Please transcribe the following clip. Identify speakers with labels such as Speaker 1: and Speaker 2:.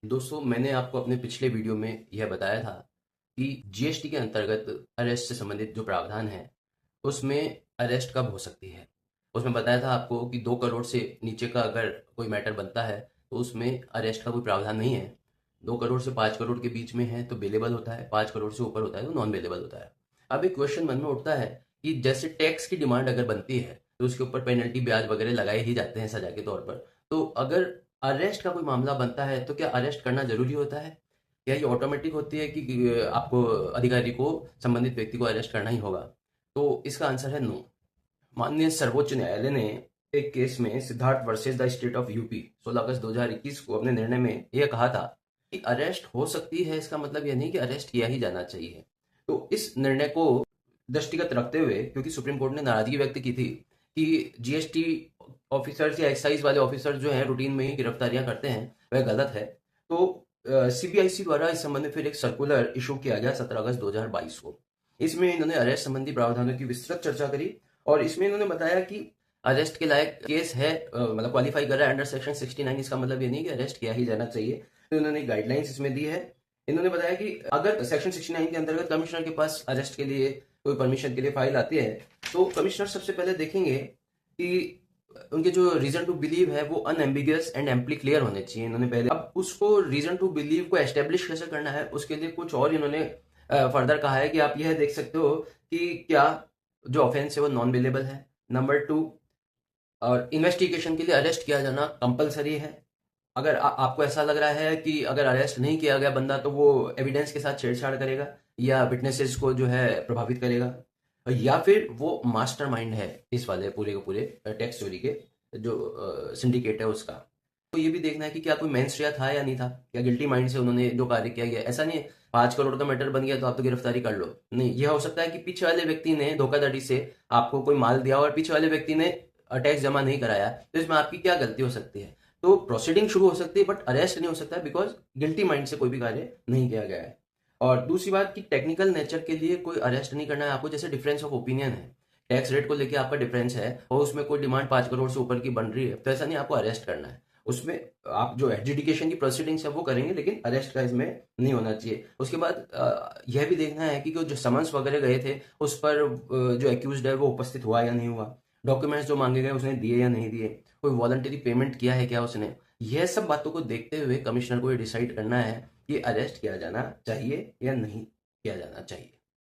Speaker 1: दोस्तों, मैंने आपको अपने पिछले वीडियो में यह बताया था कि जीएसटी के अंतर्गत अरेस्ट से संबंधित जो प्रावधान है, उसमें अरेस्ट कब हो सकती है। उसमें बताया था आपको कि 2 करोड़ से नीचे का अगर कोई मैटर बनता है, तो उसमें अरेस्ट का कोई प्रावधान नहीं है। 2 करोड़ से 5 करोड़ के बीच में है तो बेलेबल होता है, 5 करोड़ से ऊपर होता है तो नॉन बेलेबल होता है। अब एक क्वेश्चन मन में उठता है कि जैसे टैक्स की डिमांड अगर बनती है, तो उसके ऊपर पेनल्टी, ब्याज वगैरह लगाए ही जाते हैं सजा के तौर पर। तो अगर अरेस्ट का कोई मामला बनता है तो क्या अरेस्ट करना जरूरी होता है? क्या ये ऑटोमेटिक होती है कि आपको, अधिकारी को, संबंधित व्यक्ति को अरेस्ट करना ही होगा? तो इसका आंसर है नो। माननीय सर्वोच्च न्यायालय ने एक केस में Siddharth versus the state of UP 16 अगस्त 2021 को अपने निर्णय में यह कहा था कि अरेस्ट हो सकती है, इसका मतलब यह नहीं कि अरेस्ट किया ही जाना चाहिए। तो इस निर्णय को दृष्टिगत रखते हुए, क्योंकि सुप्रीम कोर्ट ने नाराजगी व्यक्त की थी कि जीएसटी ऑफिसर्स या एक्साइज वाले ऑफिसर्स जो हैं रूटीन में ही गिरफ्तारियां करते हैं, वह गलत है। तो सीबीआईसी द्वारा इस संबंध में फिर एक सर्कुलर इशू किया गया 17 अगस्त 2022 को। इसमें इन्होंने अरेस्ट संबंधी प्रावधानों की विस्तृत चर्चा करी और इसमें इन्होंने बताया कि अरेस्ट के लायक केस है, मतलब क्वालिफाई कर रहा है अंडर सेक्शन 69। इसका मतलब ये नहीं कि अरेस्ट किया ही जाना चाहिए। तो इन्होंने गाइडलाइंस इसमें दी है। इन्होंने बताया कि अगर सेक्शन 69 के अंतर्गत कमिश्नर के पास अरेस्ट के लिए कोई परमिशन के लिए फाइल आती है, तो कमिश्नर सबसे पहले देखेंगे कि उनके जो रीजन टू बिलीव है वो अनएम्बिगियस एंड एम्पली क्लियर होने चाहिए। इन्होंने पहले, अब उसको रीजन टू बिलीव को एस्टेब्लिश कैसे करना है, उसके लिए कुछ और इन्होंने फर्दर कहा है कि आप यह देख सकते हो कि क्या जो ऑफेंस है वो नॉन बेलेबल है। नंबर 2, और इन्वेस्टिगेशन के लिए अरेस्ट किया जाना कंपलसरी है। अगर आपको ऐसा लग रहा है कि अगर अरेस्ट नहीं किया गया बंदा तो वो एविडेंस के साथ छेड़छाड़ करेगा या विटनेसेस को जो है प्रभावित करेगा, या फिर वो मास्टरमाइंड है इस वाले पूरे के पूरे टैक्स चोरी के जो सिंडिकेट है उसका। तो ये भी देखना है कि क्या कोई मेंस रिया था या नहीं था, क्या गिल्टी माइंड से उन्होंने जो कार्य किया गया। ऐसा नहीं है 5 करोड़ का मैटर बन गया तो आप तो गिरफ्तारी कर लो, नहीं। यह हो सकता है कि पीछे वाले व्यक्ति ने धोखाधड़ी से आपको कोई माल दिया और पीछे वाले व्यक्ति ने टैक्स जमा नहीं कराया, तो इसमें आपकी क्या गलती हो सकती है। तो प्रोसीडिंग शुरू हो सकती है बट अरेस्ट नहीं हो सकता, बिकॉज गिल्टी माइंड से कोई भी कार्य नहीं किया गया है। और दूसरी बात कि टेक्निकल नेचर के लिए कोई अरेस्ट नहीं करना है आपको। जैसे डिफरेंस ऑफ ओपिनियन है, टैक्स रेट को लेके आपका डिफरेंस है और उसमें कोई डिमांड 5 करोड़ से ऊपर की बन रही है, तो ऐसा नहीं आपको अरेस्ट करना है। उसमें आप जो एडजुडिकेशन की प्रोसीडिंग्स है वो करेंगे, लेकिन अरेस्ट का इसमें नहीं होना चाहिए। उसके बाद यह भी देखना है कि जो समन्स वगैरह गए थे उस पर जो एक्यूज्ड है वो उपस्थित हुआ या नहीं हुआ, डॉक्यूमेंट्स जो मांगे गए उसने दिए या नहीं दिए, कोई वॉलंटरी पेमेंट किया है क्या उसने। यह सब बातों को देखते हुए कमिश्नर को ये डिसाइड करना है कि अरेस्ट किया जाना चाहिए या नहीं किया जाना चाहिए।